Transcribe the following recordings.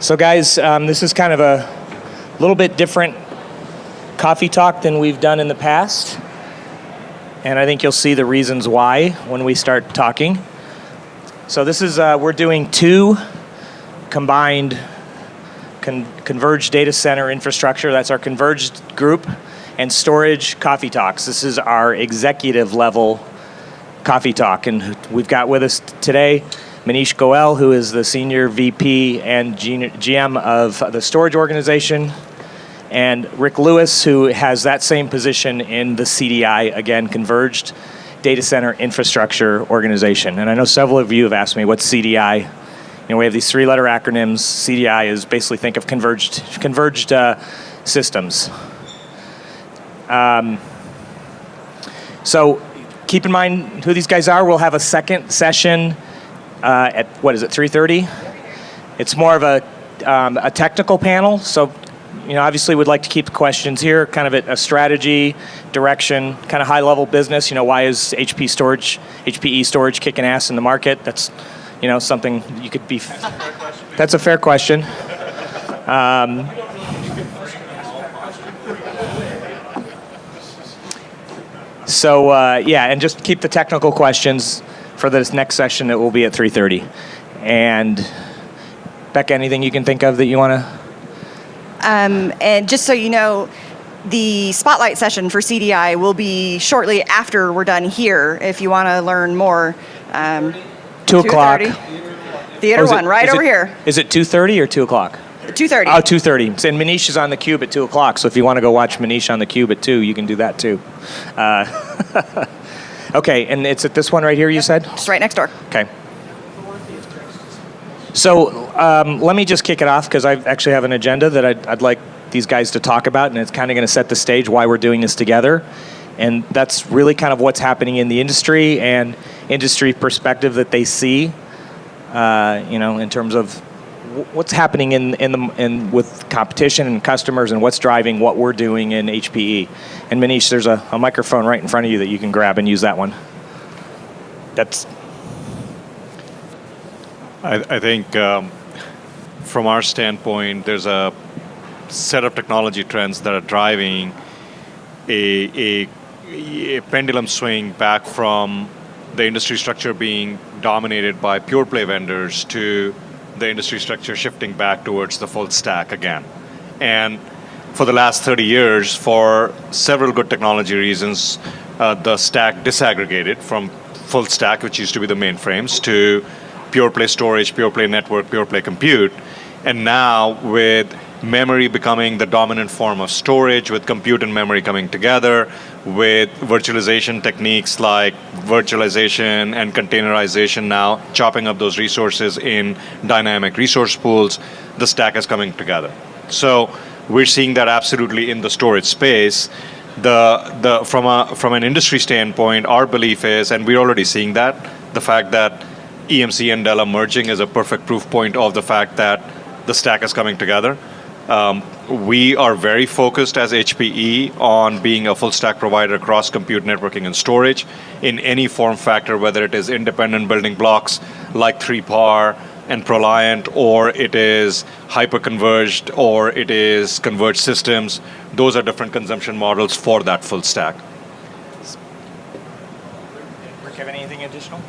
So guys, this is kind of a little bit different coffee talk than we've done in the past. And I think you'll see the reasons why when we start talking. So this is, we're doing two combined converged data center infrastructure. That's our converged group, and storage coffee talks. This is our executive level coffee talk. And we've got with us today Manish Goel, who is the Senior VP and GM of the storage organization, and Rick Lewis, who has that same position in the CDI, again, Converged Data Center Infrastructure Organization. And I know several of you have asked me, what's CDI? You know, we have these three-letter acronyms. CDI is basically, think of converged systems. So keep in mind who these guys are. We'll have a second session at, 3:30? It's more of a technical panel, so obviously we'd like to keep the questions here, kind of a strategy, direction, kind of high-level business. Why is HPE storage kicking ass in the market? That's, something you could be... That's a fair question. And just keep the technical questions for this next session that will be at 3:30. And Becca, anything you can think of that you want to? And just so you know, the spotlight session for CDI will be shortly after we're done here. If you want to learn more, 2 o'clock. Theater 1, right over here. Is it 2:30 or 2 o'clock? 2:30. Oh, 2:30. And Manish is on the cube at 2 o'clock. So if you want to go watch Manish on the cube at 2, you can do that too. Okay, and it's at this one right here, you said? Just right next door. Okay. So let me just kick it off, because I actually have an agenda that I'd like these guys to talk about, and it's kind of going to set the stage why we're doing this together. And that's really kind of what's happening in the industry and industry perspective that they see, in terms of what's happening in with competition and customers, and what's driving what we're doing in HPE. And Manish, there's a microphone right in front of you that you can grab and use that one. I think from our standpoint, there's a set of technology trends that are driving a pendulum swing back from the industry structure being dominated by pure play vendors to the industry structure shifting back towards the full stack again. And for the last 30 years, for several good technology reasons, the stack disaggregated from full stack, which used to be the mainframes, to pure play storage, pure play network, pure play compute. And now with memory becoming the dominant form of storage, with compute and memory coming together, with virtualization techniques like virtualization and containerization now chopping up those resources in dynamic resource pools, the stack is coming together. So we're seeing that absolutely in the storage space. From an industry standpoint, our belief is, and we're already seeing that, the fact that EMC and Dell are merging is a perfect proof point of the fact that the stack is coming together. We are very focused as HPE on being a full stack provider across compute, networking, and storage in any form factor, whether it is independent building blocks like 3PAR and ProLiant, or it is hyper-converged, or it is converged systems. Those are different consumption models for that full stack. Rick, have anything additional?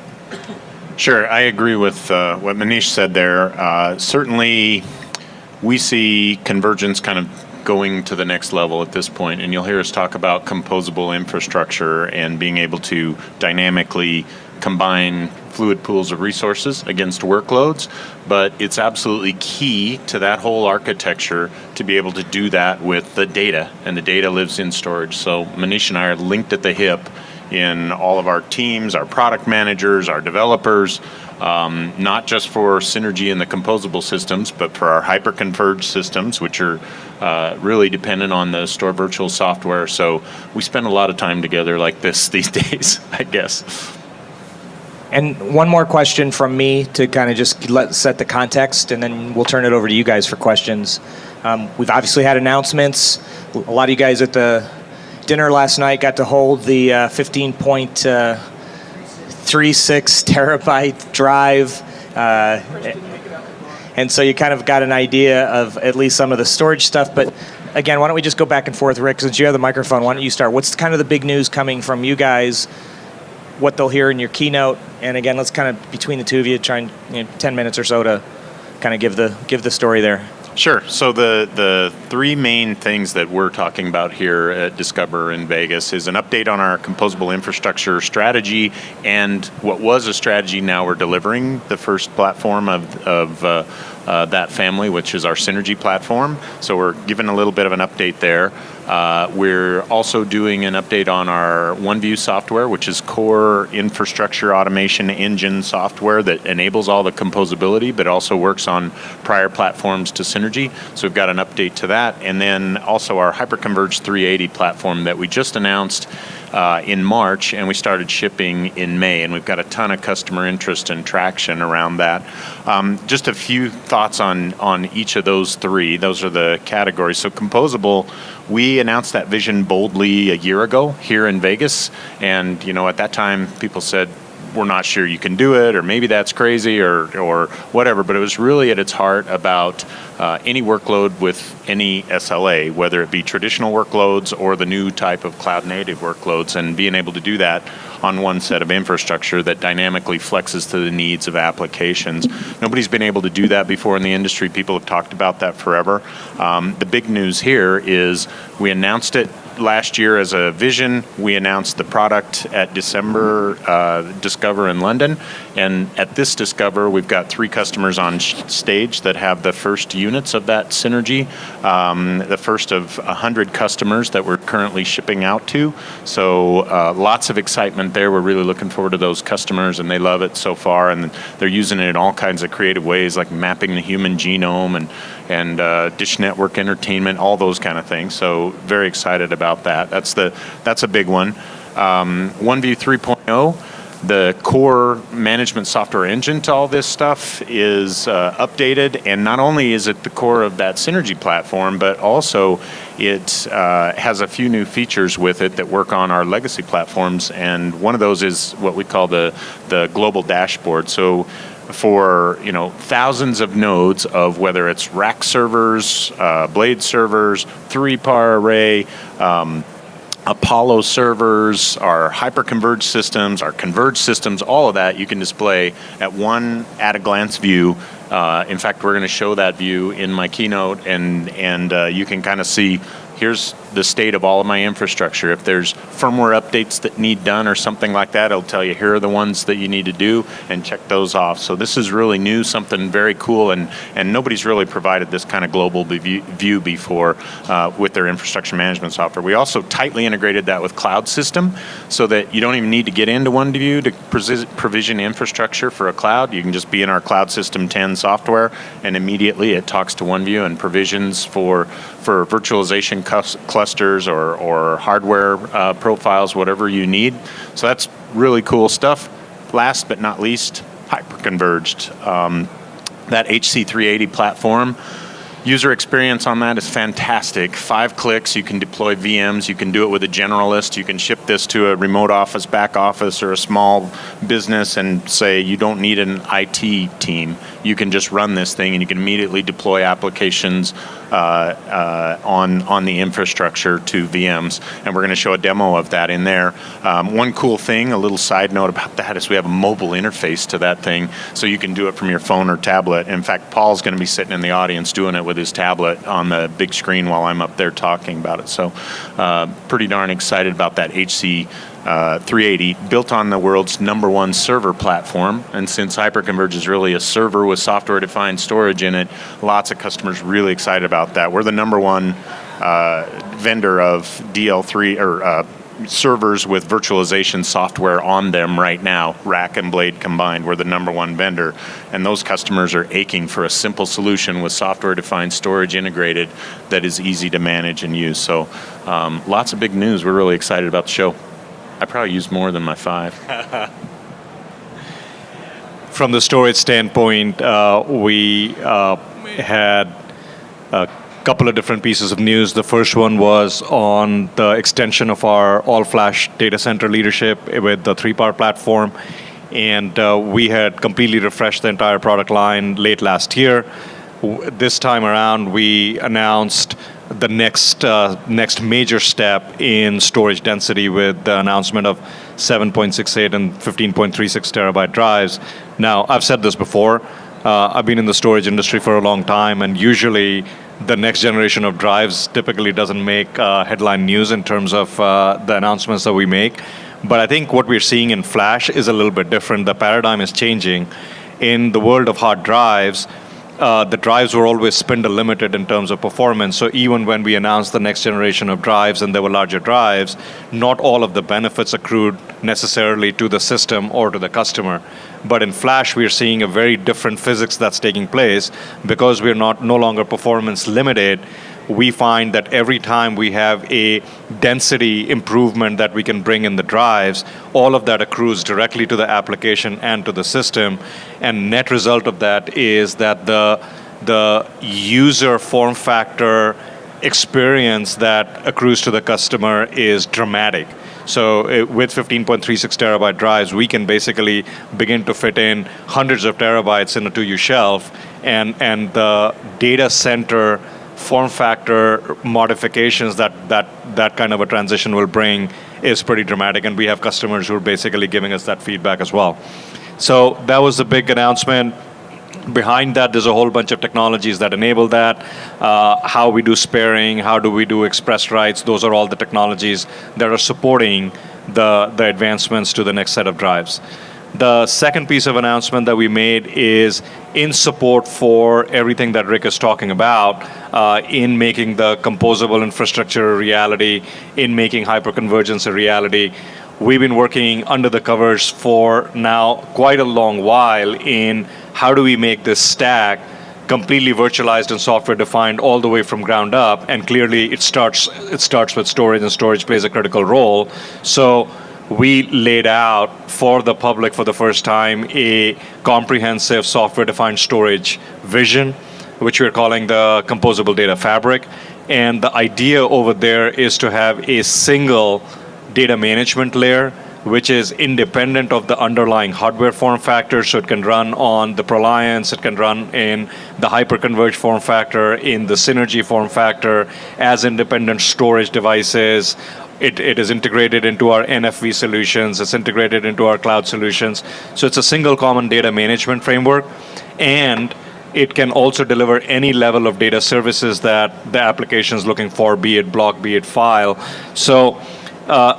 Sure, I agree with what Manish said there. Certainly, we see convergence kind of going to the next level at this point, and you'll hear us talk about composable infrastructure and being able to dynamically combine fluid pools of resources against workloads, but it's absolutely key to that whole architecture to be able to do that with the data, and the data lives in storage. So Manish and I are linked at the hip in all of our teams, our product managers, our developers, not just for synergy in the composable systems, but for our hyper-converged systems, which are really dependent on the store virtual software. So we spend a lot of time together like this these days, I guess. And one more question from me to kind of just set the context, and then we'll turn it over to you guys for questions. We've obviously had announcements. A lot of you guys at the dinner last night got to hold the 15.36 terabyte drive. And so you kind of got an idea of at least some of the storage stuff. But again, why don't we just go back and forth, Rick, since you have the microphone, why don't you start? What's kind of the big news coming from you guys, what they'll hear in your keynote? And again, let's kind of, between the two of you, try and 10 minutes or so to kind of give the story there. Sure. So the three main things that we're talking about here at Discover in Vegas is an update on our composable infrastructure strategy, and what was a strategy, now we're delivering the first platform of that family, which is our Synergy platform. So we're giving a little bit of an update there. We're also doing an update on our OneView software, which is core infrastructure automation engine software that enables all the composability, but also works on prior platforms to Synergy. So we've got an update to that. And then also our Hyperconverged 380 platform that we just announced in March, and we started shipping in May, and we've got a ton of customer interest and traction around that. Just a few thoughts on each of those three. Those are the categories. So composable, we announced that vision boldly a year ago here in Vegas, and at that time people said, we're not sure you can do it, or maybe that's crazy, or whatever. But it was really at its heart about any workload with any SLA, whether it be traditional workloads or the new type of cloud-native workloads, and being able to do that on one set of infrastructure that dynamically flexes to the needs of applications. Nobody's been able to do that before in the industry. People have talked about that forever. The big news here is we announced it last year as a vision. We announced the product at December Discover in London, and at this Discover we've got 3 customers on stage that have the first units of that Synergy, the first of 100 customers that we're currently shipping out to. So lots of excitement there. We're really looking forward to those customers, and they love it so far, and they're using it in all kinds of creative ways, like mapping the human genome and dish network entertainment, all those kind of things. So very excited about that. That's a big one. OneView 3.0, the core management software engine to all this stuff is updated, and not only is it the core of that Synergy platform, but also it has a few new features with it that work on our legacy platforms, and one of those is what we call the global dashboard. So for thousands of nodes of whether it's rack servers, blade servers, 3-par array, Apollo servers, our hyperconverged systems, our converged systems, all of that you can display at one at-a-glance view. In fact, we're going to show that view in my keynote, and you can kind of see, here's the state of all of my infrastructure. If there's firmware updates that need done or something like that, it'll tell you, here are the ones that you need to do, and check those off. So this is really new, something very cool, and nobody's really provided this kind of global view before with their infrastructure management software. We also tightly integrated that with Cloud System, so that you don't even need to get into OneView to provision infrastructure for a cloud. You can just be in our Cloud System 10 software, and immediately it talks to OneView and provisions for virtualization clusters or hardware profiles, whatever you need. So that's really cool stuff. Last but not least, Hyperconverged. That HC380 platform, user experience on that is fantastic. 5 clicks, you can deploy VMs, you can do it with a generalist, you can ship this to a remote office, back office, or a small business and say you don't need an IT team. You can just run this thing and you can immediately deploy applications on the infrastructure to VMs. And we're going to show a demo of that in there. One cool thing, a little side note about that, is we have a mobile interface to that thing, so you can do it from your phone or tablet. In fact, Paul's going to be sitting in the audience doing it with his tablet on the big screen while I'm up there talking about it. So pretty darn excited about that HC 380, built on the world's #1 server platform. And since Hyperconverged is really a server with software-defined storage in it, lots of customers really excited about that. We're the #1 vendor of DL3 or servers with virtualization software on them right now, rack and blade combined. We're the #1 vendor, and those customers are aching for a simple solution with software-defined storage integrated that is easy to manage and use. So lots of big news. We're really excited about the show. I probably used more than my 5. From the storage standpoint, we had a couple of different pieces of news. The first one was on the extension of our all-flash data center leadership with the 3-par platform. And we had completely refreshed the entire product line late last year. This time around, we announced the next major step in storage density with the announcement of 7.68 and 15.36 terabyte drives. Now, I've said this before. I've been in the storage industry for a long time, and usually the next generation of drives typically doesn't make headline news in terms of the announcements that we make. But I think what we're seeing in flash is a little bit different. The paradigm is changing. In the world of hard drives, the drives were always spindle limited in terms of performance. So even when we announced the next generation of drives and there were larger drives, not all of the benefits accrued necessarily to the system or to the customer. But in flash, we're seeing a very different physics that's taking place because we're no longer performance limited. We find that every time we have a density improvement that we can bring in the drives, all of that accrues directly to the application and to the system. And net result of that is that the user form factor experience that accrues to the customer is dramatic. So with 15.36 terabyte drives, we can basically begin to fit in hundreds of terabytes in a 2U shelf, and the data center form factor modifications that kind of a transition will bring is pretty dramatic, and we have customers who are basically giving us that feedback as well. So that was the big announcement. Behind that, there's a whole bunch of technologies that enable that. How we do sparing, how do we do express writes, those are all the technologies that are supporting the advancements to the next set of drives. The second piece of announcement that we made is in support for everything that Rick is talking about, in making the composable infrastructure a reality, in making hyperconvergence a reality. We've been working under the covers for now quite a long while in how do we make this stack completely virtualized and software defined all the way from ground up, and clearly it starts with storage, and storage plays a critical role. So we laid out for the public for the first time a comprehensive software-defined storage vision, which we're calling the Composable Data Fabric. And the idea over there is to have a single data management layer, which is independent of the underlying hardware form factor. So it can run on the ProLiants, it can run in the Hyperconverged form factor, in the Synergy form factor, as independent storage devices. It is integrated into our NFV solutions. It's integrated into our cloud solutions. So it's a single common data management framework. And it can also deliver any level of data services that the application is looking for, be it block, be it file. So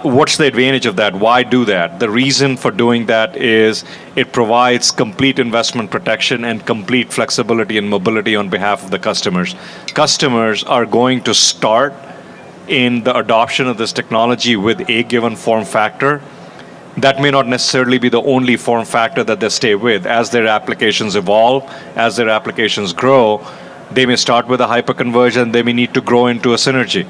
what's the advantage of that? Why do that? The reason for doing that is it provides complete investment protection and complete flexibility and mobility on behalf of the customers. Customers are going to start in the adoption of this technology with a given form factor. That may not necessarily be the only form factor that they stay with. As their applications evolve, as their applications grow, they may start with a hyperconverged and they may need to grow into a synergy.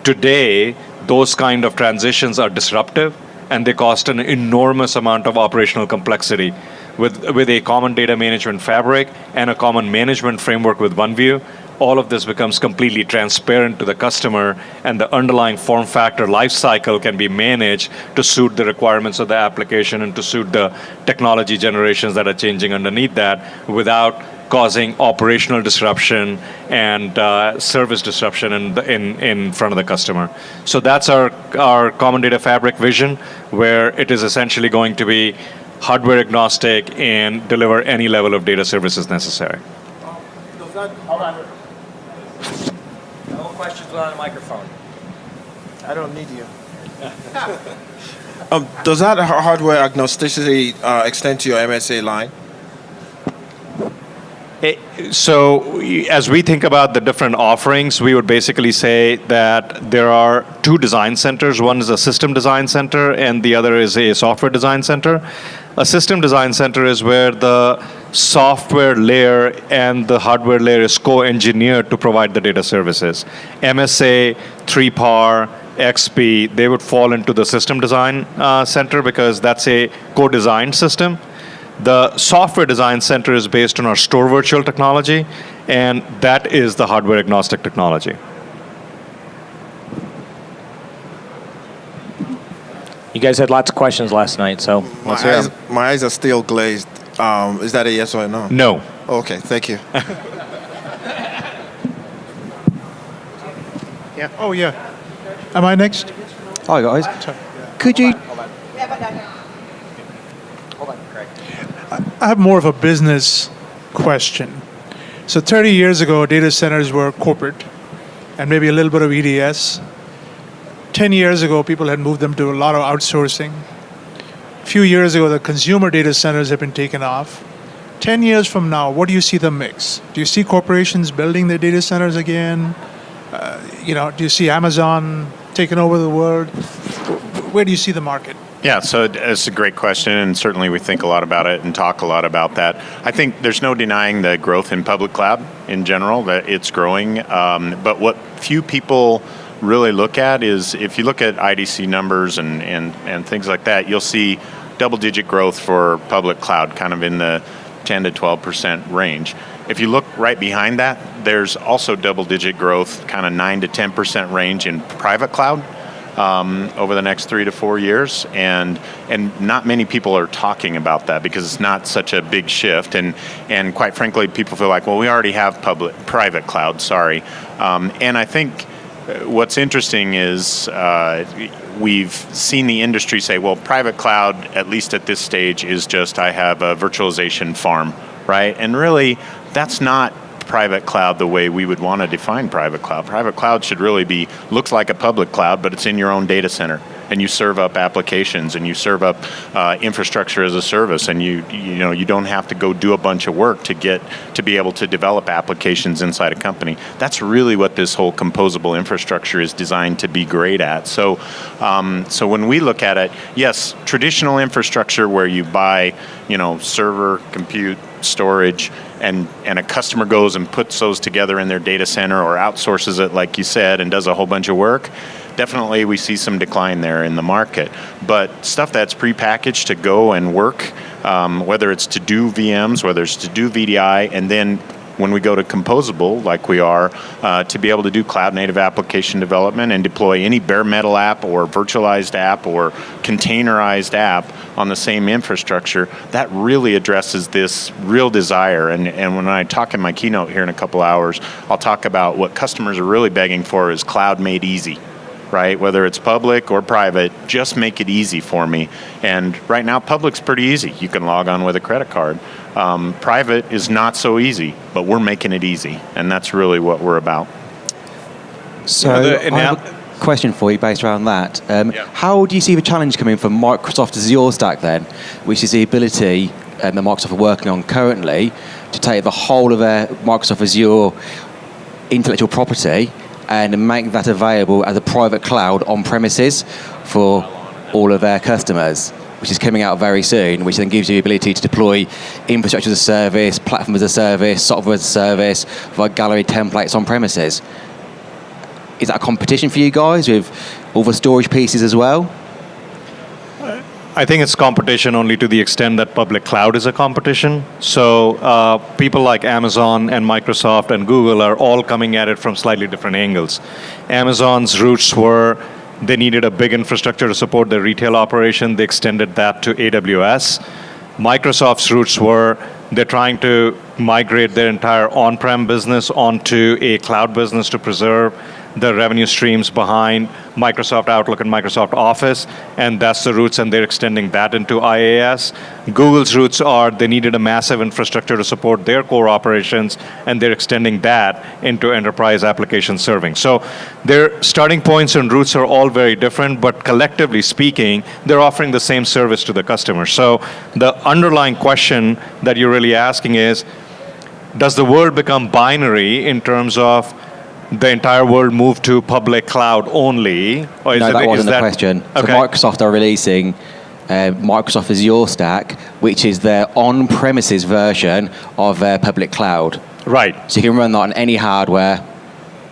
Today, those kind of transitions are disruptive and they cost an enormous amount of operational complexity. With a common data management fabric and a common management framework with OneView, all of this becomes completely transparent to the customer, and the underlying form factor lifecycle can be managed to suit the requirements of the application and to suit the technology generations that are changing underneath that without causing operational disruption and service disruption in front of the customer. So that's our common data fabric vision, where it is essentially going to be hardware agnostic and deliver any level of data services necessary. Hold on. No questions without a microphone. I don't need you. Does that hardware agnosticity extend to your MSA line? So as we think about the different offerings, we would basically say that there are two design centers. One is a system design center and the other is a software design center. A system design center is where the software layer and the hardware layer is co-engineered to provide the data services. MSA, 3PAR, XP, they would fall into the system design center because that's a co-designed system. The software design center is based on our store virtual technology, and that is the hardware agnostic technology. You guys had lots of questions last night, so let's hear 'em. My eyes are still glazed. Is that a yes or a no? No. Okay, thank you. Oh, yeah. Am I next? Hi guys. Could you? I have more of a business question. So 30 years ago, data centers were corporate and maybe a little bit of EDS. 10 years ago, people had moved them to a lot of outsourcing. A few years ago, the consumer data centers have been taken off. 10 years from now, what do you see the mix? Do you see corporations building their data centers again? Do you see Amazon taking over the world? Where do you see the market? Yeah, so it's a great question, and certainly we think a lot about it and talk a lot about that. I think there's no denying the growth in public cloud in general, that it's growing. But what few people really look at is, if you look at IDC numbers and things like that, you'll see double-digit growth for public cloud, kind of in the 10 to 12% range. If you look right behind that, there's also double-digit growth, kind of 9 to 10% range in private cloud over the next 3 to 4 years, and not many people are talking about that because it's not such a big shift, and quite frankly, people feel like, well, we already have private cloud, sorry, and I think what's interesting is we've seen the industry say, well, private cloud, at least at this stage, is just I have a virtualization farm, right? And really, that's not private cloud the way we would want to define private cloud. Private cloud should really looks like a public cloud, but it's in your own data center, and you serve up applications, and you serve up infrastructure as a service, and you don't have to go do a bunch of work to be able to develop applications inside a company. That's really what this whole composable infrastructure is designed to be great at. So when we look at it, yes, traditional infrastructure where you buy, server, compute, storage, and a customer goes and puts those together in their data center or outsources it, like you said, and does a whole bunch of work, definitely we see some decline there in the market. But stuff that's prepackaged to go and work, whether it's to do VMs, whether it's to do VDI, and then when we go to composable, like we are, to be able to do cloud-native application development and deploy any bare metal app or virtualized app or containerized app on the same infrastructure, that really addresses this real desire. And when I talk in my keynote here in a couple hours, I'll talk about what customers are really begging for is cloud made easy. Right? Whether it's public or private, just make it easy for me. And right now, public's pretty easy. You can log on with a credit card. Private is not so easy, but we're making it easy, and that's really what we're about. So I have a question for you based around that. How do you see the challenge coming from Microsoft Azure Stack then, which is the ability that Microsoft are working on currently to take the whole of their Microsoft Azure intellectual property and make that available as a private cloud on premises for all of their customers, which is coming out very soon, which then gives you the ability to deploy infrastructure as a service, platform as a service, software as a service, via gallery templates on premises. Is that a competition for you guys with all the storage pieces as well? I think it's competition only to the extent that public cloud is a competition. So people like Amazon and Microsoft and Google are all coming at it from slightly different angles. Amazon's roots were they needed a big infrastructure to support their retail operation. They extended that to AWS. Microsoft's roots were they're trying to migrate their entire on-prem business onto a cloud business to preserve the revenue streams behind Microsoft Outlook and Microsoft Office, and that's the roots, and they're extending that into IaaS. Google's roots are they needed a massive infrastructure to support their core operations, and they're extending that into enterprise application serving. So their starting points and roots are all very different, but collectively speaking, they're offering the same service to the customer. So the underlying question that you're really asking is, does the world become binary in terms of the entire world move to public cloud only? Or is No, that wasn't the that question. So Okay. Microsoft are releasing Microsoft Azure Stack, which is their on-premises version of their public cloud. Right. So you can run that on any hardware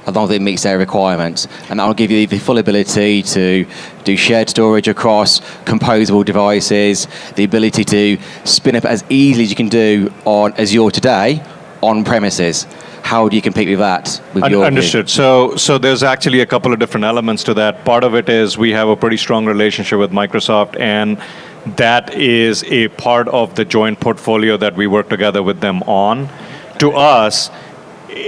as long as it meets their requirements. And that will give you the full ability to do shared storage across composable devices, the ability to spin up as easily as you can do on Azure today on premises. how do you compete with that? With your view? Understood. So there's actually a couple of different elements to that. Part of it is we have a pretty strong relationship with Microsoft, and that is a part of the joint portfolio that we work together with them on. To us,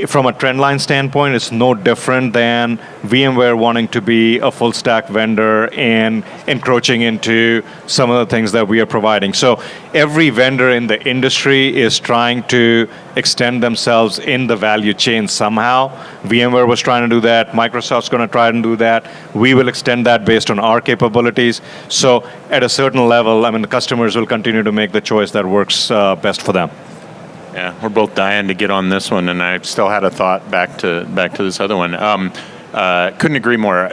from a trend line standpoint, it's no different than VMware wanting to be a full stack vendor and encroaching into some of the things that we are providing. So every vendor in the industry is trying to extend themselves in the value chain somehow. VMware was trying to do that. Microsoft's going to try and do that. We will extend that based on our capabilities. So at a certain level, I mean, the customers will continue to make the choice that works best for them. Yeah, we're both dying to get on this one, and I still had a thought back to this other one. Couldn't agree more.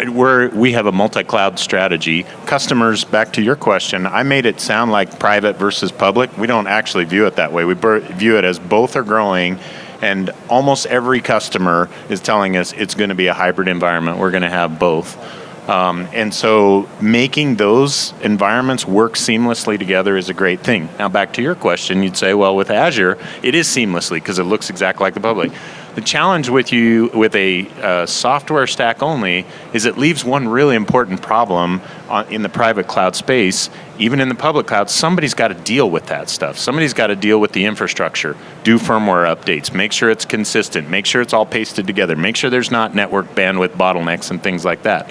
We have a multi-cloud strategy. Customers, back to your question, I made it sound like private versus public. We don't actually view it that way. We view it as both are growing, and almost every customer is telling us it's going to be a hybrid environment. We're going to have both. And so making those environments work seamlessly together is a great thing. Now back to your question, you'd say, well, with Azure, it is seamlessly because it looks exactly like the public. The challenge with a software stack only is it leaves one really important problem in the private cloud space. Even in the public cloud, somebody's got to deal with that stuff. Somebody's got to deal with the infrastructure, do firmware updates, make sure it's consistent, make sure it's all pasted together, make sure there's not network bandwidth bottlenecks and things like that.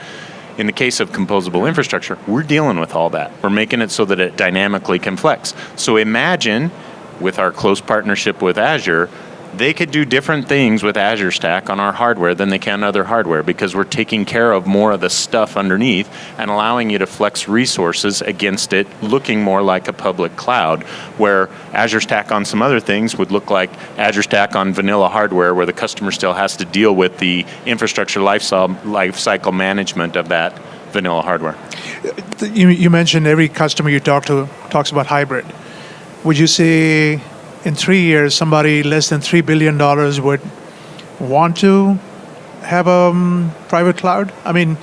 In the case of composable infrastructure, we're dealing with all that. We're making it so that it dynamically can flex. So imagine, with our close partnership with Azure, they could do different things with Azure Stack on our hardware than they can other hardware because we're taking care of more of the stuff underneath and allowing you to flex resources against it, looking more like a public cloud, where Azure Stack on some other things would look like Azure Stack on vanilla hardware, where the customer still has to deal with the infrastructure life cycle management of that vanilla hardware. You mentioned every customer you talk to talks about hybrid. Would you say in 3 years, somebody less than $3 billion would want to have a private cloud? I mean,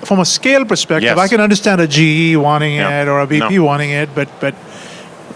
from a scale perspective, Yes. I can understand a GE wanting it or a BP wanting it, but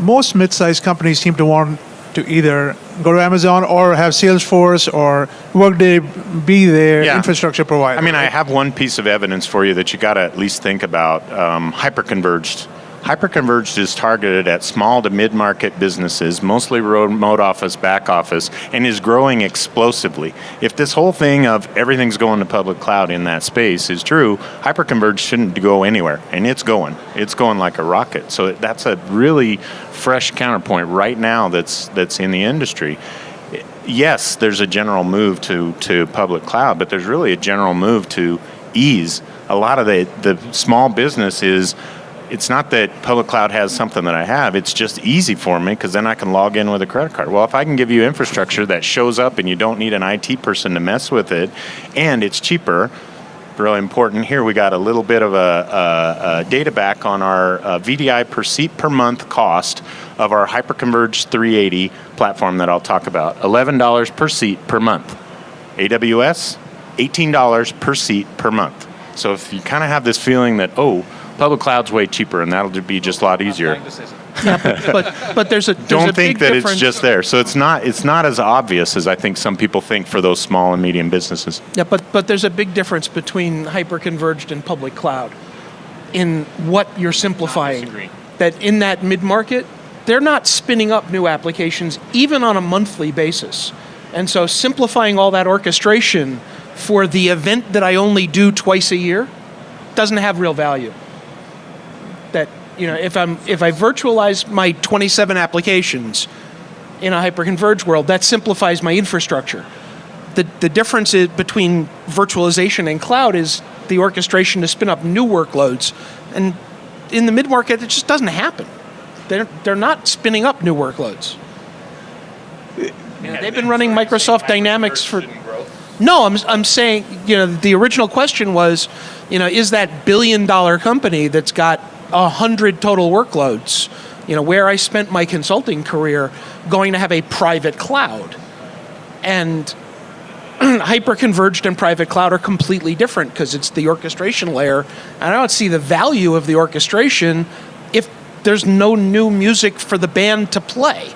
most mid-sized companies seem to want to either go to Amazon or have Salesforce or Workday be their infrastructure provider. I mean, I have one piece of evidence for you that you got to at least think about. Hyperconverged. Hyperconverged is targeted at small to mid-market businesses, mostly remote office, back office, and is growing explosively. If this whole thing of everything's going to public cloud in that space is true, hyperconverged shouldn't go anywhere, and it's going. It's going like a rocket. So that's a really fresh counterpoint right now that's in the industry. Yes, there's a general move to public cloud, but there's really a general move to ease. A lot of the small business is, it's not that public cloud has something that I have, it's just easy for me because then I can log in with a credit card. Well, if I can give you infrastructure that shows up and you don't need an IT person to mess with it, and it's cheaper, really important. Here we got a little bit of a data back on our VDI per seat per month cost of our Hyperconverged 380 platform that I'll talk about. $11 per seat per month. AWS, $18 per seat per month. So if you kind of have this feeling that, public cloud's way cheaper, and that'll be just a lot easier. But there's a Don't think big that difference. it's just there. So it's not as obvious as I think some people think for those small and medium businesses. Yeah, but there's a big difference between hyperconverged and public cloud in what you're simplifying. That in that mid-market, they're not spinning up new applications even on a monthly basis. And so simplifying all that orchestration for the event that I only do twice a year doesn't have real value. That, if I virtualize my 27 applications in a hyperconverged world, that simplifies my infrastructure. The difference between virtualization and cloud is the orchestration to spin up new workloads. And in the mid-market, it just doesn't happen. They're not spinning up new workloads. They've been running Microsoft Dynamics for... No, I'm saying, the original question was, is that billion-dollar company that's got 100 total workloads, where I spent my consulting career, going to have a private cloud? And hyperconverged and private cloud are completely different because it's the orchestration layer. And I don't see the value of the orchestration if there's no new music for the band to play.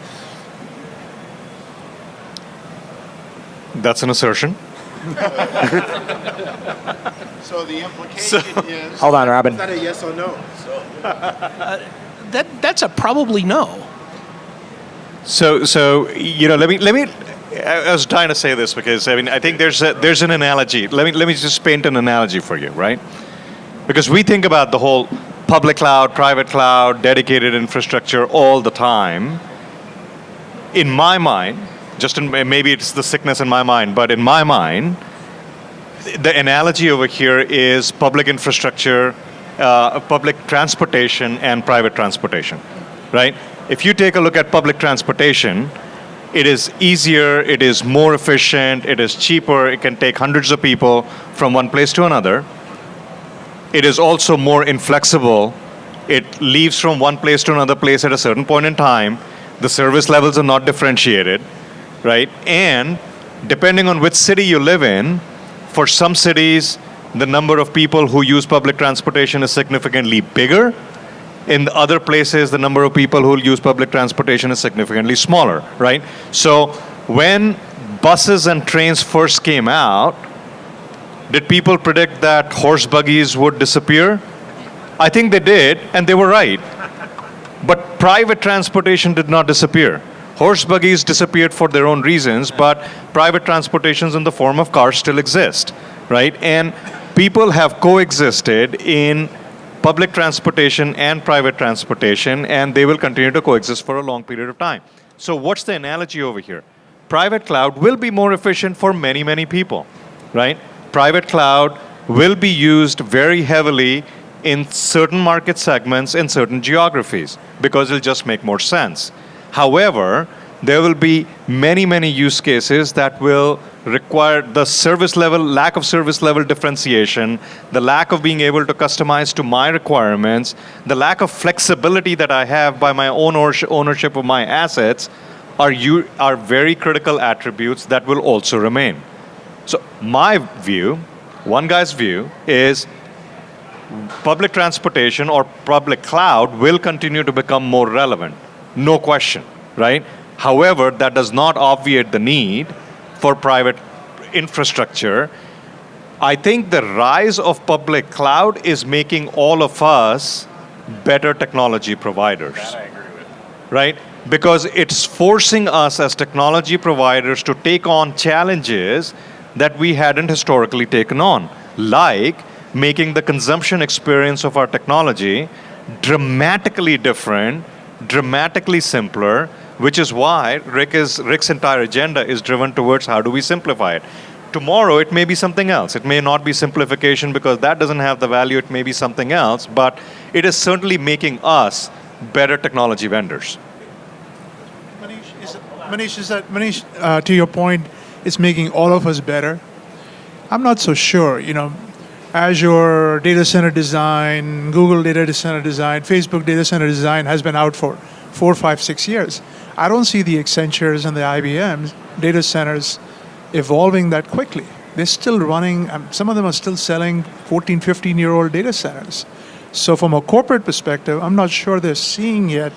That's an assertion. So the implication is. Hold on, Robin. Is that a yes or no? That's a probably no. So let me. I was trying to say this because I think there's an analogy. Let me just paint an analogy for you, right? Because we think about the whole public cloud, private cloud, dedicated infrastructure all the time. In my mind, maybe it's the sickness in my mind, but in my mind, the analogy over here is public infrastructure, public transportation, and private transportation, right? If you take a look at public transportation, it is easier, it is more efficient, it is cheaper, it can take hundreds of people from one place to another. It is also more inflexible. It leaves from one place to another place at a certain point in time. The service levels are not differentiated, right? And depending on which city you live in, for some cities, the number of people who use public transportation is significantly bigger. In other places, the number of people who use public transportation is significantly smaller, right? So when buses and trains first came out, did people predict that horse buggies would disappear? I think they did, and they were right. But private transportation did not disappear. Horse buggies disappeared for their own reasons, but private transportations in the form of cars still exist, right? And people have coexisted in public transportation and private transportation, and they will continue to coexist for a long period of time. So what's the analogy over here? Private cloud will be more efficient for many, many people, right? Private cloud will be used very heavily in certain market segments in certain geographies because it'll just make more sense. However, there will be many, many use cases that will require the service level, lack of service level differentiation, the lack of being able to customize to my requirements, the lack of flexibility that I have by my own ownership of my assets are very critical attributes that will also remain. So my view, one guy's view, is public transportation or public cloud will continue to become more relevant. No question, right? However, that does not obviate the need for private infrastructure. I think the rise of public cloud is making all of us better technology providers. That I agree with. Right? Because it's forcing us as technology providers to take on challenges that we hadn't historically taken on, like making the consumption experience of our technology dramatically different, dramatically simpler, which is why Rick's entire agenda is driven towards how do we simplify it. Tomorrow, it may be something else. It may not be simplification because that doesn't have the value. It may be something else, but it is certainly making us better technology vendors. Manish, to your point, it's making all of us better. I'm not so sure. Azure data center design, Google data center design, Facebook data center design has been out for 4, 5, 6 years. I don't see the Accentures and the IBMs data centers evolving that quickly. They're still running, some of them are still selling 14, 15-year-old data centers. So from a corporate perspective, I'm not sure they're seeing yet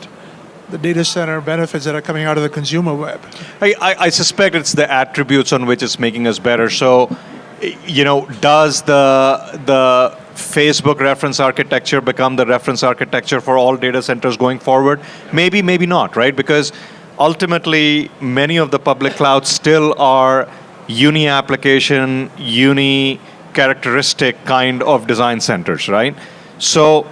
the data center benefits that are coming out of the consumer web. I suspect it's the attributes on which it's making us better. So, does the Facebook reference architecture become the reference architecture for all data centers going forward? Maybe, maybe not, right? Because ultimately, many of the public clouds still are uni-application, uni-characteristic kind of design centers, right? So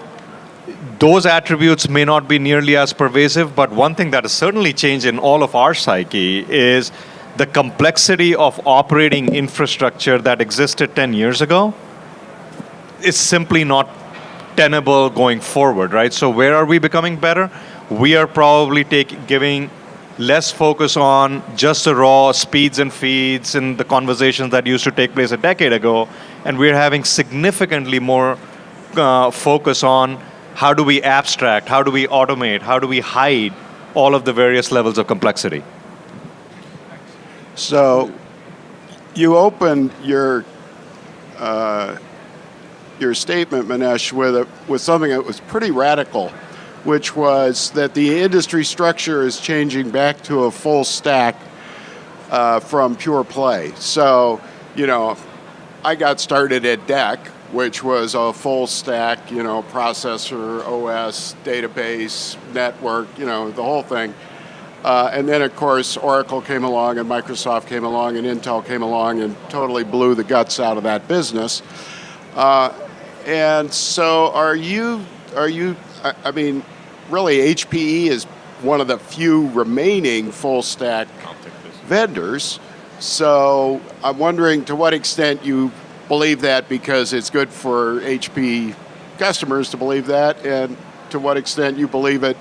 those attributes may not be nearly as pervasive, but one thing that has certainly changed in all of our psyche is the complexity of operating infrastructure that existed 10 years ago is simply not tenable going forward, right? So where are we becoming better? We are probably giving less focus on just the raw speeds and feeds and the conversations that used to take place a decade ago, and we're having significantly more focus on how do we abstract, how do we automate, how do we hide all of the various levels of complexity. So you opened your statement, Manish, with something that was pretty radical, which was that the industry structure is changing back to a full stack from pure play. So, I got started at DEC, which was a full stack, processor, OS, database, network, the whole thing. And then, of course, Oracle came along and Microsoft came along and Intel came along and totally blew the guts out of that business. And so really HPE is one of the few remaining full stack vendors. So I'm wondering to what extent you believe that because it's good for HP customers to believe that, and to what extent you believe it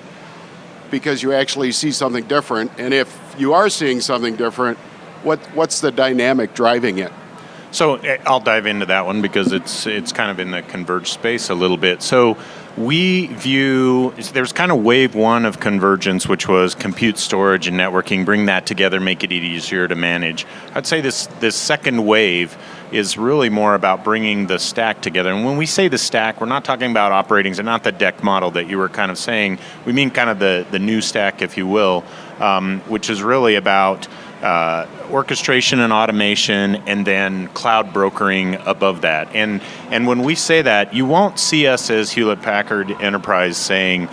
because you actually see something different. And if you are seeing something different, what's the dynamic driving it? So I'll dive into that one because it's kind of in the converged space a little bit. So we view, there's kind of wave one of convergence, which was compute, storage, and networking, bring that together, make it easier to manage. I'd say this second wave is really more about bringing the stack together. And when we say the stack, we're not talking about operatings and not the DEC model that you were kind of saying. We mean kind of the new stack, if you will, which is really about orchestration and automation, and then cloud brokering above that. And when we say that, you won't see us as Hewlett-Packard Enterprise saying,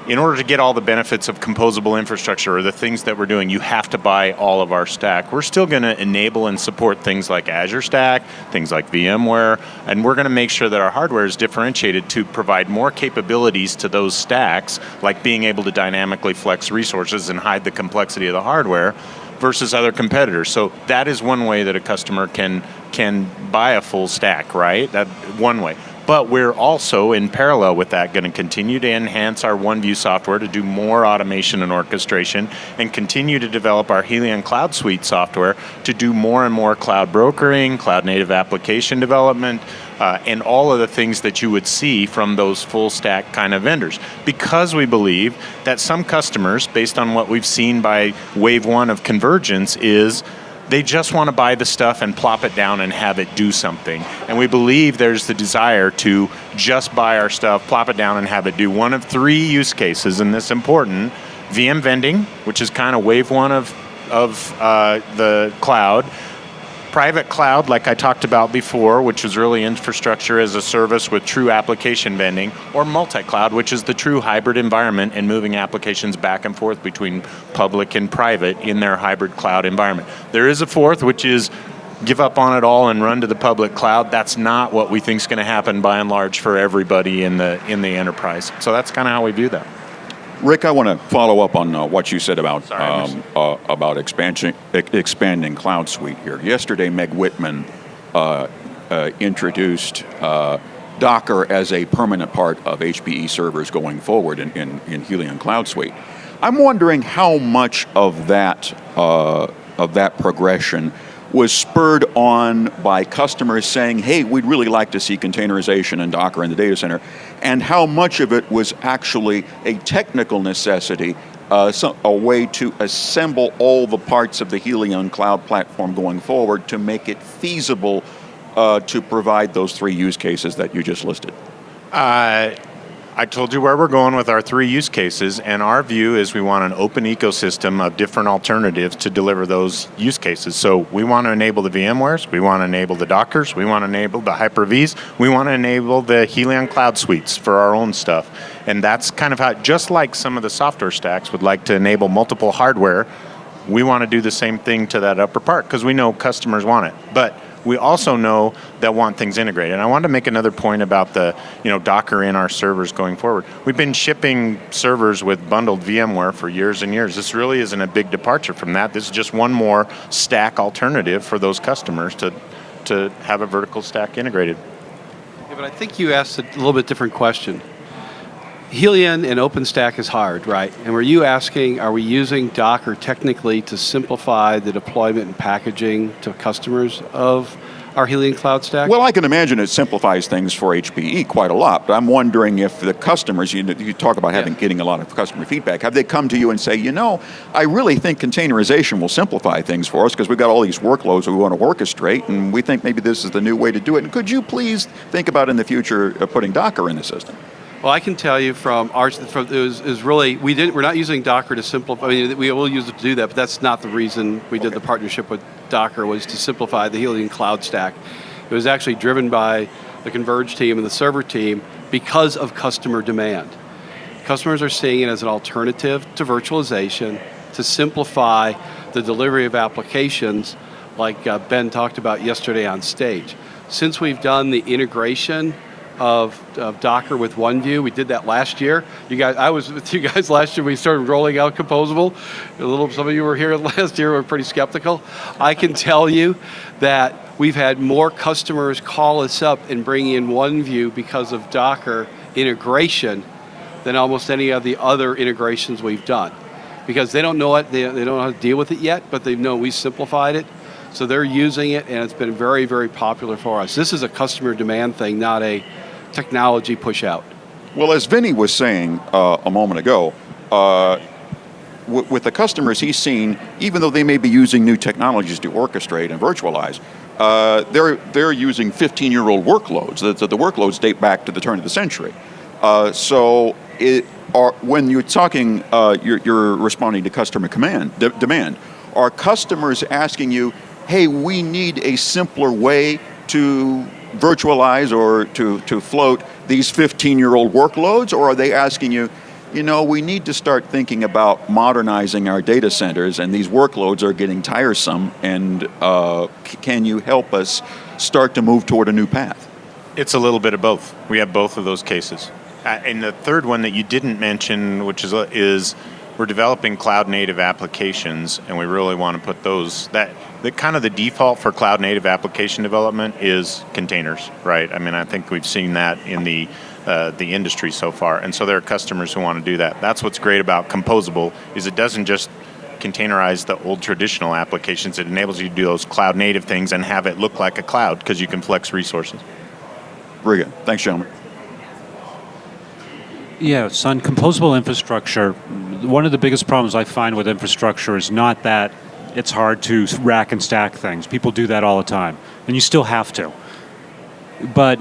in order to get all the benefits of composable infrastructure or the things that we're doing, you have to buy all of our stack. We're still going to enable and support things like Azure Stack, things like VMware, and we're going to make sure that our hardware is differentiated to provide more capabilities to those stacks, like being able to dynamically flex resources and hide the complexity of the hardware versus other competitors. So that is one way that a customer can buy a full stack, right? That one way. But we're also, in parallel with that, going to continue to enhance our OneView software to do more automation and orchestration, and continue to develop our Helion Cloud Suite software to do more and more cloud brokering, cloud native application development, and all of the things that you would see from those full stack kind of vendors. Because we believe that some customers, based on what we've seen by wave one of convergence, is they just want to buy the stuff and plop it down and have it do something. And we believe there's the desire to just buy our stuff, plop it down, and have it do one of three use cases, and this important: VM vending, which is kind of wave one of the cloud; private cloud, like I talked about before, which is really infrastructure as a service with true application vending; or multi-cloud, which is the true hybrid environment and moving applications back and forth between public and private in their hybrid cloud environment. There is a fourth, which is give up on it all and run to the public cloud. That's not what we think is going to happen by and large for everybody in the enterprise. So that's kind of how we view that. Rick, I want to follow up on what you said about expanding Cloud Suite here. Yesterday, Meg Whitman introduced Docker as a permanent part of HPE servers going forward in Helion Cloud Suite. I'm wondering how much of that progression was spurred on by customers saying, hey, we'd really like to see containerization and Docker in the data center, and how much of it was actually a technical necessity, a way to assemble all the parts of the Helion cloud platform going forward to make it feasible to provide those three use cases that you just listed. I told you where we're going with our three use cases, and our view is we want an open ecosystem of different alternatives to deliver those use cases. So we want to enable the VMwares, we want to enable the Dockers, we want to enable the Hyper-Vs, we want to enable the Helion Cloud Suites for our own stuff. And that's kind of how, just like some of the software stacks would like to enable multiple hardware, we want to do the same thing to that upper part, because we know customers want it. But we also know that want things integrated. And I wanted to make another point about the Docker in our servers going forward. We've been shipping servers with bundled VMware for years and years. This really isn't a big departure from that. This is just one more stack alternative for those customers to have a vertical stack integrated. Yeah, but I think you asked a little bit different question. Helion and OpenStack is hard, right? And were you asking, are we using Docker technically to simplify the deployment and packaging to customers of our Helion Cloud Stack? Well, I can imagine it simplifies things for HPE quite a lot, but I'm wondering if the customers, you talk about getting a lot of customer feedback, have they come to you and say, I really think containerization will simplify things for us because we've got all these workloads we want to orchestrate, and we think maybe this is the new way to do it, and could you please think about in the future putting Docker in the system? Well, I can tell you from ours, we're not using Docker to simplify. I mean, we will use it to do that, but that's not the reason we did the partnership with Docker, was to simplify the Helium cloud stack. It was actually driven by the Converged team and the server team because of customer demand. Customers are seeing it as an alternative to virtualization to simplify the delivery of applications like Ben talked about yesterday on stage. Since we've done the integration of Docker with OneView. We did that last year. I was with you guys last year. We started rolling out Composable. Some of you were here last year. Were pretty skeptical. I can tell you that we've had more customers call us up and bring in OneView because of Docker integration than almost any of the other integrations we've done, because they don't know it. They don't know how to deal with it yet, but they know we simplified it. So they're using it, and it's been very, very popular for us. This is a customer demand thing, not a technology push out. Well, as Vinny was saying a moment ago, with the customers he's seen, even though they may be using new technologies to orchestrate and virtualize, they're using 15-year-old workloads. The workloads date back to the turn of the century. When you're talking, you're responding to customer demand. Are customers asking you, hey, we need a simpler way to virtualize or to float these 15-year-old workloads? Or are they asking you, we need to start thinking about modernizing our data centers, and these workloads are getting tiresome, and can you help us start to move toward a new path? It's a little bit of both. We have both of those cases. And the third one that you didn't mention, which is we're developing cloud-native applications, and we really want to put those, the kind of the default for cloud-native application development is containers, right? I mean, I think we've seen that in the industry so far, and so there are customers who want to do that. That's what's great about Composable, is it doesn't just containerize the old traditional applications. It enables you to do those cloud-native things and have it look like a cloud because you can flex resources. Very good. Thanks, gentlemen. Yeah, so on composable infrastructure, one of the biggest problems I find with infrastructure is not that it's hard to rack and stack things. People do that all the time, and you still have to. But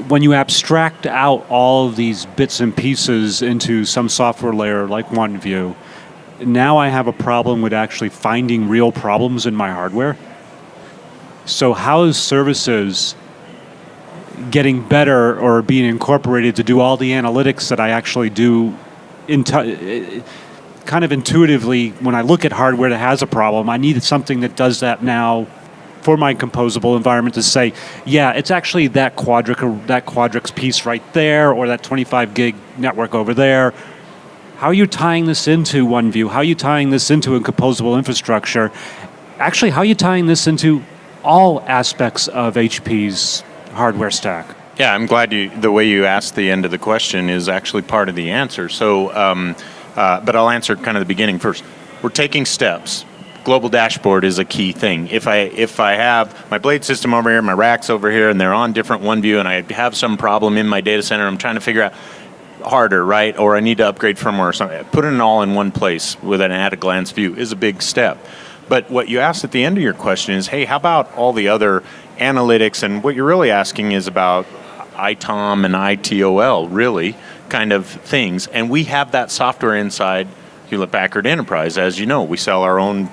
when you abstract out all of these bits and pieces into some software layer like OneView, now I have a problem with actually finding real problems in my hardware. So how is services getting better or being incorporated to do all the analytics that I actually do kind of intuitively when I look at hardware that has a problem? I need something that does that now for my composable environment to say, yeah, it's actually that Quadrix piece right there, or that 25 gig network over there. How are you tying this into OneView? How are you tying this into a composable infrastructure? Actually, how are you tying this into all aspects of HP's hardware stack? Yeah, I'm glad the way you asked the end of the question is actually part of the answer. So, but I'll answer kind of the beginning first. We're taking steps. Global dashboard is a key thing. If I have my blade system over here, my racks over here, and they're on different OneView, and I have some problem in my data center, I'm trying to figure out harder, right? Or I need to upgrade firmware or something. Putting it all in one place with an at-a-glance view is a big step. But what you asked at the end of your question is, hey, how about all the other analytics? And what you're really asking is about ITOM and ITOL, really, kind of things. And we have that software inside Hewlett-Packard Enterprise. As you know, we sell our own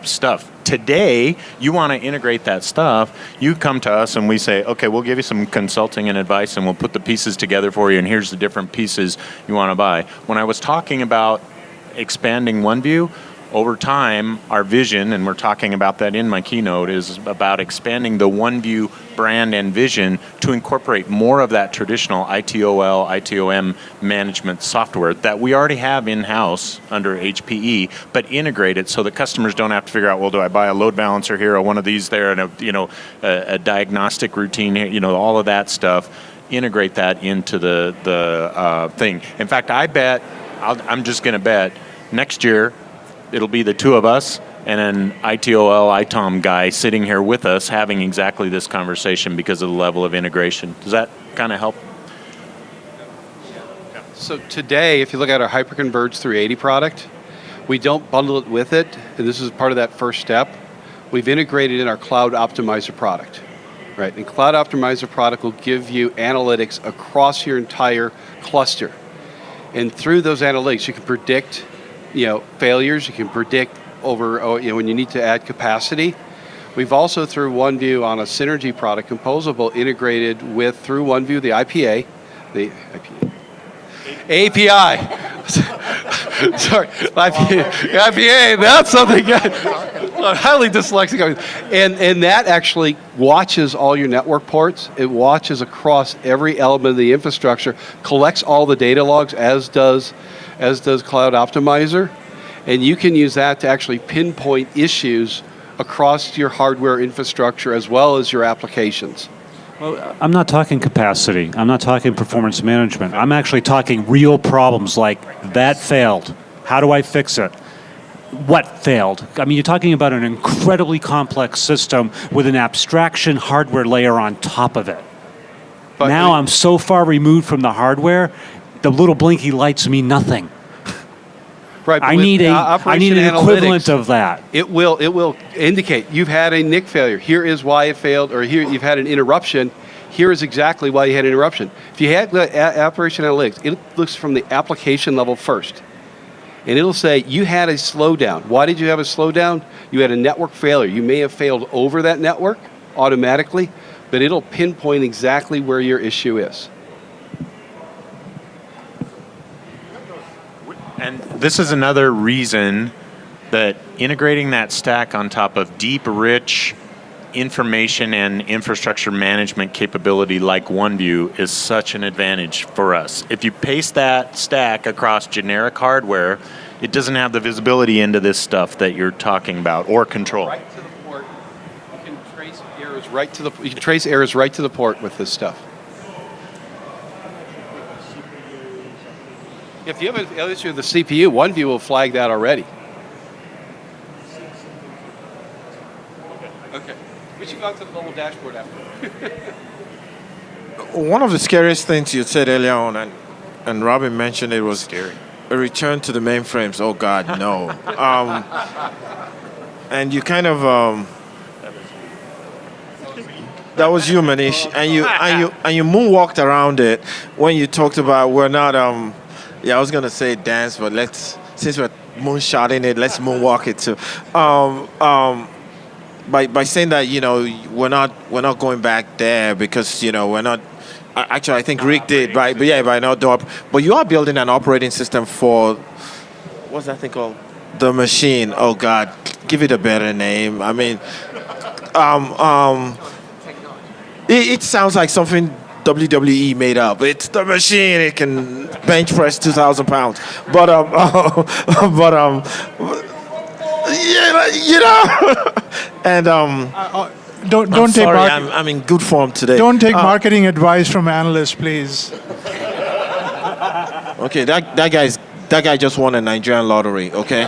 stuff. Today, you want to integrate that stuff, you come to us and we say, okay, we'll give you some consulting and advice and we'll put the pieces together for you, and here's the different pieces you want to buy. When I was talking about expanding OneView, over time, our vision, and we're talking about that in my keynote, is about expanding the OneView brand and vision to incorporate more of that traditional ITOL, ITOM management software that we already have in-house under HPE, but integrate it so that customers don't have to figure out, well, do I buy a load balancer here or one of these there, and a diagnostic routine here, all of that stuff. Integrate that into the thing. In fact, I bet, I'm just going to bet, next year, it'll be the two of us and an ITOL, ITOM guy sitting here with us having exactly this conversation because of the level of integration. Does that kind of help? So today, if you look at our Hyperconverged 380 product, we don't bundle it with it, and this is part of that first step. We've integrated in our Cloud Optimizer product. right? And Cloud Optimizer product will give you analytics across your entire cluster. And through those analytics, you can predict, failures. You can predict when you need to add capacity. We've also, through OneView on a Synergy product, Composable, integrated through OneView, the API. Sorry, IPA, that's something I'm highly dyslexic. And that actually watches all your network ports. It watches across every element of the infrastructure, collects all the data logs, as does Cloud Optimizer. And you can use that to actually pinpoint issues across your hardware infrastructure as well as your applications. Well, I'm not talking capacity. I'm not talking performance management. I'm actually talking real problems like that failed. How do I fix it? What failed? I mean, you're talking about an incredibly complex system with an abstraction hardware layer on top of it. But now I'm so far removed from the hardware, the little blinky lights mean nothing. Right, I need an equivalent of that. It will indicate you've had a NIC failure. Here is why it failed, or here you've had an interruption. Here is exactly why you had an interruption. If you had operation analytics, it looks from the application level first. And it'll say you had a slowdown. Why did you have a slowdown? You had a network failure. You may have failed over that network automatically, but it'll pinpoint exactly where your issue is. And this is another reason that integrating that stack on top of deep, rich information and infrastructure management capability like OneView is such an advantage for us. If you paste that stack across generic hardware, it doesn't have the visibility into this stuff that you're talking about or control. Right to the port. You can trace errors right to the port with this stuff. If you have an issue with the CPU, OneView will flag that already. Okay. We should go out to the global dashboard after. One of the scariest things you said earlier on, and Robin mentioned it, was scary. A return to the mainframes. Oh God, no. And you kind of that was you, Manish, and you moonwalked around it when you talked about we're not I was gonna say dance, but since we're moonshotting it, let's moonwalk it too. By saying that, we're not going back there because we're not. Actually, I think Rick did, right? But by not door. But you are building an operating system for what's that thing called? The machine. Oh God, give it a better name. I mean, it sounds like something WWE made up. It's the machine. It can bench press 2,000 pounds. But and don't take. Sorry, I'm in good form today. Don't take marketing advice from analysts, please. Okay, that guy just won a Nigerian lottery. Okay,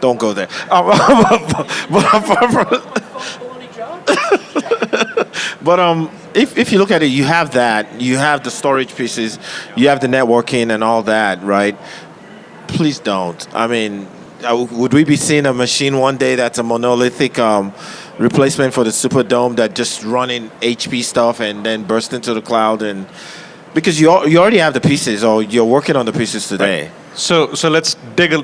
don't go there. But if you look at it, you have that. You have the storage pieces. You have the networking and all that, right? Please don't. I mean, would we be seeing a machine one day that's a monolithic replacement for the Superdome that just running HP stuff and then burst into the cloud? And because you already have the pieces, or you're working on the pieces today. Right. So let's dig a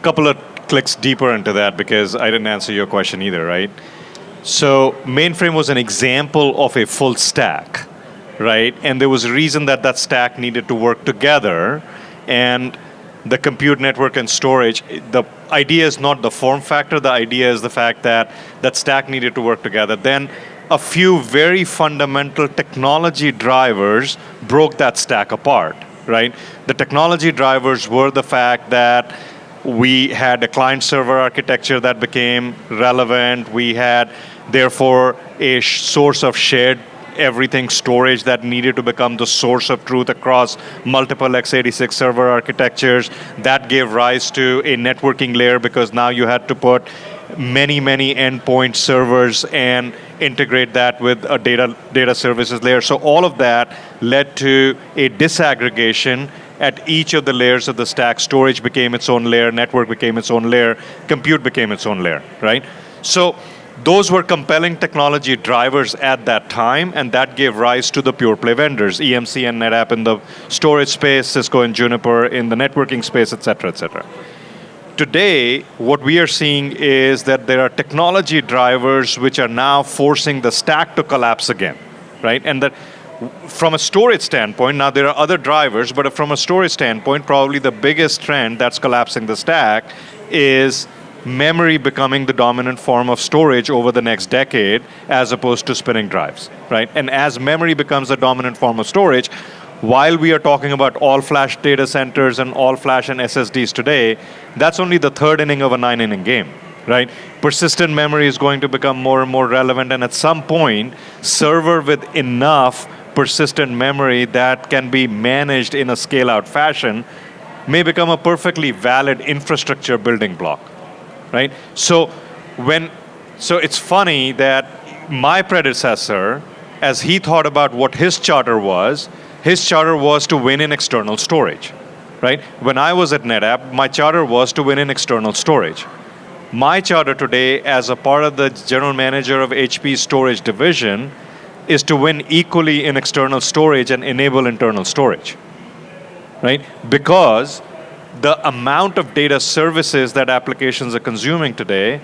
couple of clicks deeper into that, because I didn't answer your question either, right? So mainframe was an example of a full stack, right? And there was a reason that stack needed to work together. And the compute network and storage, the idea is not the form factor. The idea is the fact that stack needed to work together. Then a few very fundamental technology drivers broke that stack apart, right? The technology drivers were the fact that we had a client-server architecture that became relevant. We had, therefore, a source of shared everything storage that needed to become the source of truth across multiple x86 server architectures. That gave rise to a networking layer, because now you had to put many endpoint servers and integrate that with a data services layer. So all of that led to a disaggregation at each of the layers of the stack. Storage became its own layer, network became its own layer, compute became its own layer, right? So Those were compelling technology drivers at that time, and that gave rise to the pure play vendors, EMC and NetApp in the storage space, Cisco and Juniper in the networking space, et cetera, et cetera. Today, what we are seeing is that there are technology drivers which are now forcing the stack to collapse again, right? And that from a storage standpoint, now there are other drivers, but from a storage standpoint, probably the biggest trend that's collapsing the stack is memory becoming the dominant form of storage over the next decade as opposed to spinning drives, right? And as memory becomes the dominant form of storage, while we are talking about all-flash data centers and all-flash and SSDs today, that's only the third inning of a 9-inning game, right? Persistent memory is going to become more and more relevant, and at some point, server with enough persistent memory that can be managed in a scale-out fashion may become a perfectly valid infrastructure building block. Right? So it's funny that my predecessor, as he thought about what his charter was to win in external storage. Right? When I was at NetApp, my charter was to win in external storage. My charter today, as a part of the general manager of HPE storage division, is to win equally in external storage and enable internal storage. Right? Because the amount of data services that applications are consuming today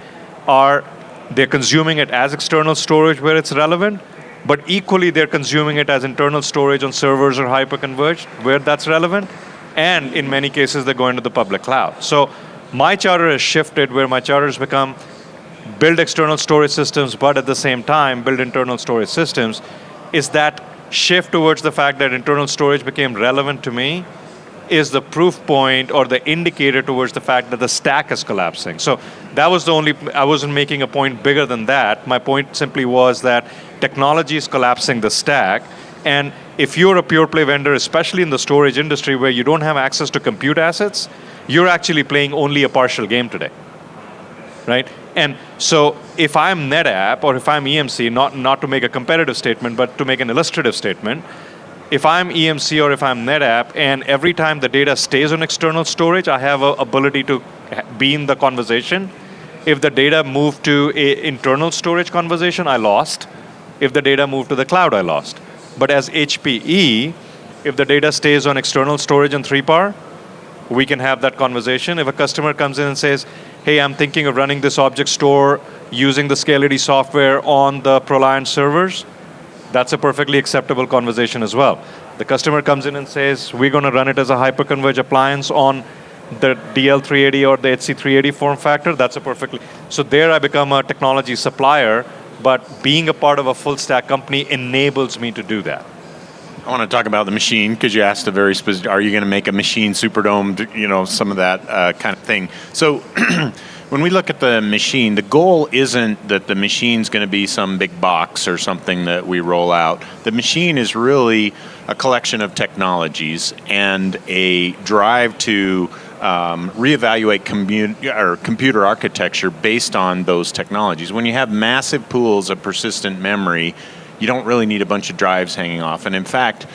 they're consuming it as external storage where it's relevant, but equally they're consuming it as internal storage on servers or hyperconverged where that's relevant, and in many cases they're going to the public cloud. So my charter has shifted where my charter has become build external storage systems, but at the same time build internal storage systems. Is that shift towards the fact that internal storage became relevant to me is the proof point or the indicator towards the fact that the stack is collapsing. So that was I wasn't making a point bigger than that. My point simply was that technology is collapsing the stack, and if you're a pure play vendor, especially in the storage industry where you don't have access to compute assets, you're actually playing only a partial game today, right? And so if I'm NetApp or if I'm EMC, not to make a competitive statement, but to make an illustrative statement, if I'm EMC or if I'm NetApp, and every time the data stays on external storage, I have an ability to be in the conversation. If the data moved to an internal storage conversation, I lost. If the data moved to the cloud, I lost. But as HPE, if the data stays on external storage in 3PAR, we can have that conversation. If a customer comes in and says, hey, I'm thinking of running this object store using the Scality software on the ProLiant servers, that's a perfectly acceptable conversation as well. The customer comes in and says, we're going to run it as a hyperconverged appliance on the DL380 or the HC380 form factor. That's a perfectly... So there I become a technology supplier, but being a part of a full stack company enables me to do that. I want to talk about the machine because you asked a very specific, are you going to make a machine Superdome, some of that kind of thing. So when we look at the machine, the goal isn't that the machine's going to be some big box or something that we roll out. The machine is really a collection of technologies and a drive to reevaluate computer architecture based on those technologies. When you have massive pools of persistent memory, you don't really need a bunch of drives hanging off. And in fact,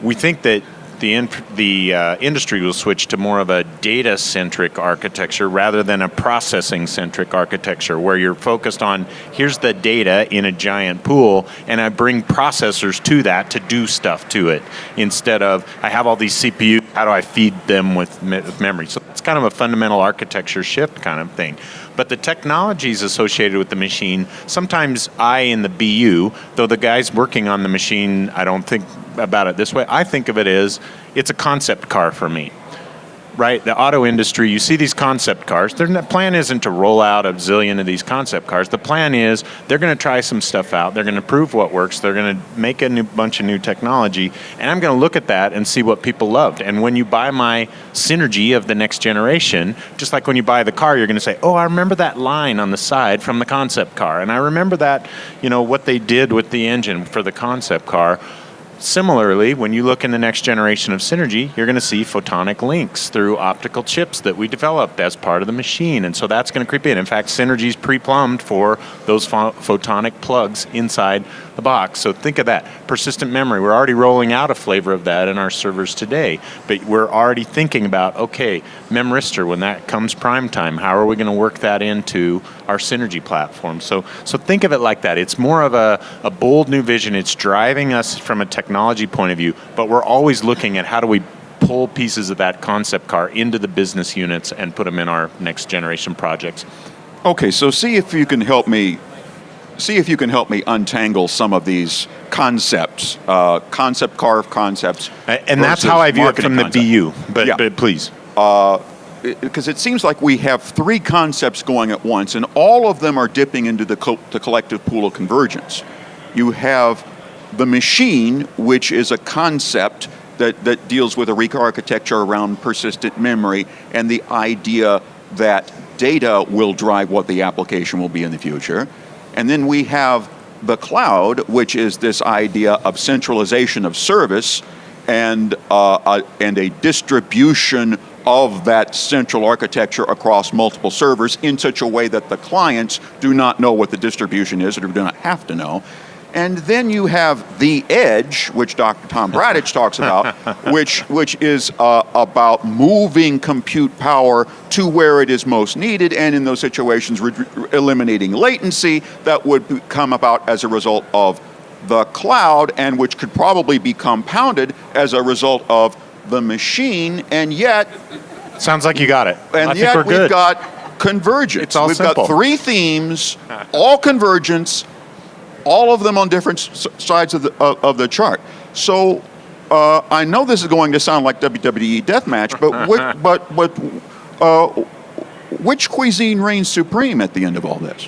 we think that the industry will switch to more of a data-centric architecture rather than a processing-centric architecture where you're focused on, here's the data in a giant pool, and I bring processors to that to do stuff to it, instead of, I have all these CPUs, how do I feed them with memory? So it's kind of a fundamental architecture shift kind of thing. But the technologies associated with the machine, sometimes in the BU, though the guys working on the machine, I don't think about it this way. I think of it as, it's a concept car for me, right? The auto industry, you see these concept cars. The plan isn't to roll out a zillion of these concept cars. The plan is they're going to try some stuff out. They're going to prove what works. They're going to make a bunch of new technology. And I'm going to look at that and see what people loved. And when you buy my Synergy of the next generation, just like when you buy the car, you're going to say, oh, I remember that line on the side from the concept car. And I remember that, what they did with the engine for the concept car. Similarly, when you look in the next generation of Synergy, you're going to see photonic links through optical chips that we developed as part of the machine. And so that's going to creep in. In fact, Synergy's pre-plumbed for those photonic plugs inside the box. So think of that. Persistent memory, we're already rolling out a flavor of that in our servers today, but we're already thinking about, okay, Memristor, when that comes prime time, how are we going to work that into our Synergy platform? So think of it like that. It's more of a bold new vision. It's driving us from a technology point of view, but we're always looking at how do we pull pieces of that concept car into the business units and put them in our next generation projects. Okay, so see if you can help me untangle some of these concepts, concept car concepts. And that's how I view it from the BU, but please. Because it seems like we have three concepts going at once, and all of them are dipping into the collective pool of convergence. You have the machine, which is a concept that deals with a re-architecture around persistent memory and the idea that data will drive what the application will be in the future. And then we have the cloud, which is this idea of centralization of service and a distribution of that central architecture across multiple servers in such a way that the clients do not know what the distribution is or do not have to know. And then you have the edge, which Dr. Tom Bradich talks about, which is about moving compute power to where it is most needed, and in those situations, eliminating latency that would come about as a result of the cloud, and which could probably be compounded as a result of the machine, and yet... Sounds like you got it. And yet we've got convergence. It's all simple. Got three themes, all convergence, all of them on different sides of the chart. So I know this is going to sound like WWE Deathmatch, but which cuisine reigns supreme at the end of all this?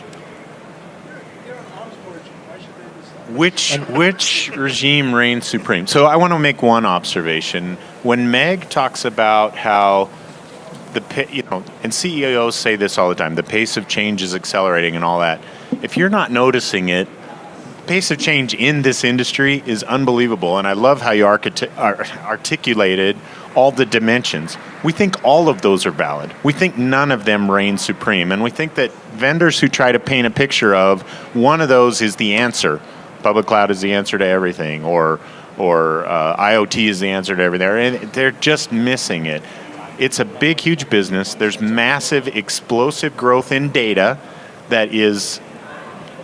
Which regime reigns supreme? So I want to make one observation. When Meg talks about how and CEOs say this all the time, the pace of change is accelerating and all that. If you're not noticing it, pace of change in this industry is unbelievable, and I love how you articulated all the dimensions. We think all of those are valid. We think none of them reign supreme, and we think that vendors who try to paint a picture of one of those is the answer. Public cloud is the answer to everything, or IoT is the answer to everything, and they're just missing it. It's a big, huge business. There's massive, explosive growth in data that is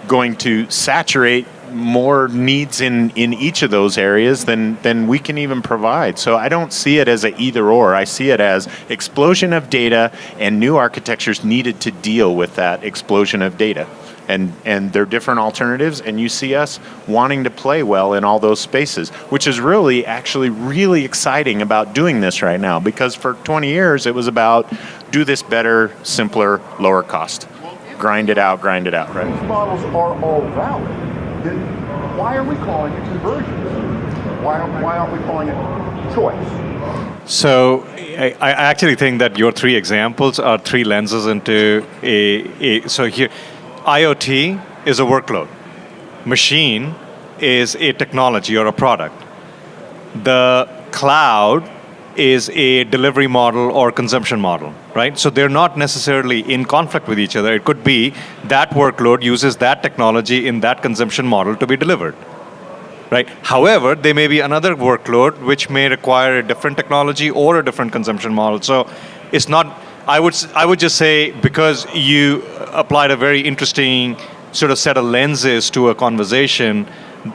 going to saturate more needs in each of those areas than we can even provide. So I don't see it as an either or. I see it as explosion of data and new architectures needed to deal with that explosion of data. And they're different alternatives, and you see us wanting to play well in all those spaces, which is really exciting about doing this right now, because for 20 years it was about do this better, simpler, lower cost. Grind it out, right? These models are all valid. Then why are we calling it convergence? Why aren't we calling it choice? So I actually think that your three examples are three lenses into so here, IoT is a workload. Machine is a technology or a product. The cloud is a delivery model or consumption model, right? So they're not necessarily in conflict with each other. It could be that workload uses that technology in that consumption model to be delivered, right? However, there may be another workload which may require a different technology or a different consumption model. So it's not, I would just say, because you applied a very interesting sort of set of lenses to a conversation,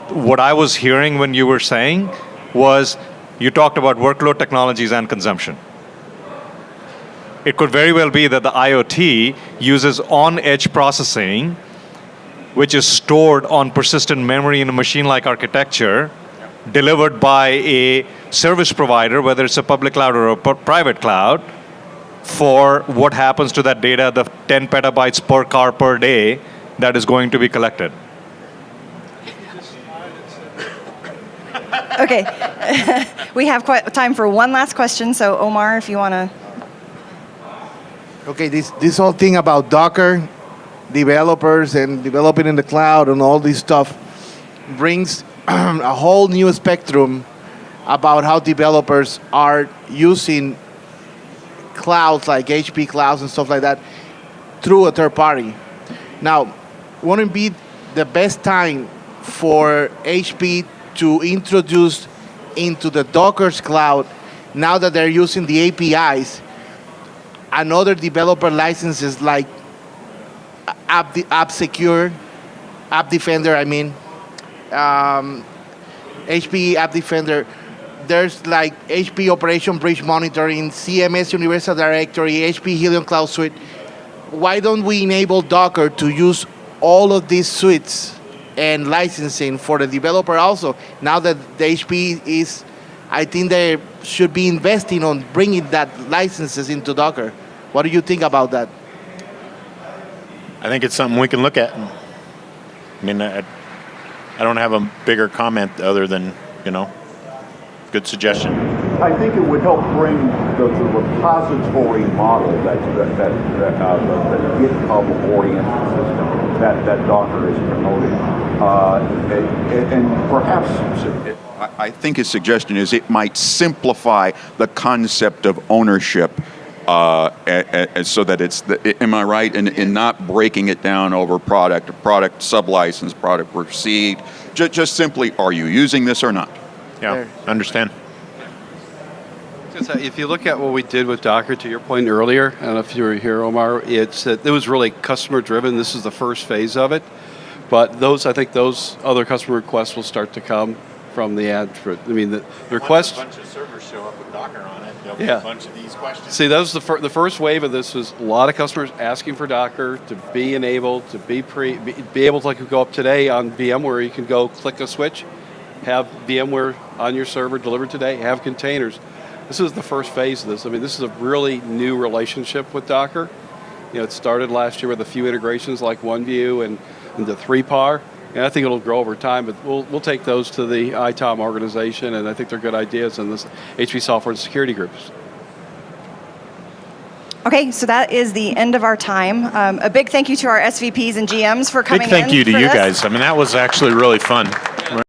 what I was hearing when you were saying was you talked about workload technologies and consumption. It could very well be that the IoT uses on-edge processing, which is stored on persistent memory in a machine-like architecture, delivered by a service provider, whether it's a public cloud or a private cloud, for what happens to that data, the 10 petabytes per car per day that is going to be collected. Okay. We have time for one last question, so Omar, if you want to. Okay, this whole thing about Docker, developers and developing in the cloud and all this stuff brings a whole new spectrum about how developers are using clouds like HP clouds and stuff like that through a third party. Now, wouldn't it be the best time for HP to introduce into the Docker's cloud, now that they're using the APIs, and other developer licenses like App Secure, App Defender, HPE App Defender. There's like HP Operation Bridge Monitoring, CMS Universal Directory, HP Helium Cloud Suite. Why don't we enable Docker to use all of these suites and licensing for the developer also? Now that the HP is, I think they should be investing on bringing that licenses into Docker. What do you think about that? I think it's something we can look at. I don't have a bigger comment other than, good suggestion. I think it would help bring the repository model, the GitHub-oriented system that Docker is promoting. And perhaps, I think his suggestion is it might simplify the concept of ownership so that it's, am I right, in not breaking it down over product sublicense, product proceed, just simply, are you using this or not? Yeah, understand. If you look at what we did with Docker, to your point earlier, I don't know if you were here, Omar, it was really customer driven. This is the first phase of it. But I think those other customer requests will start to come from the ad. The request. Once a bunch of servers show up with Docker on it, there'll be Yeah. a bunch of these questions. See, that was the first wave of this was a lot of customers asking for Docker to be enabled, to be able to, like you go up today on VMware, you can go click a switch, have VMware on your server delivered today, have containers. This is the first phase of this. This is a really new relationship with Docker. It started last year with a few integrations like OneView and the 3PAR, and I think it'll grow over time, but we'll take those to the ITOM organization, and I think they're good ideas in this HP Software and Security groups. Okay, so that is the end of our time. A big thank you to our SVPs and GMs for coming in. Big thank you to for you this. guys. That was actually really fun.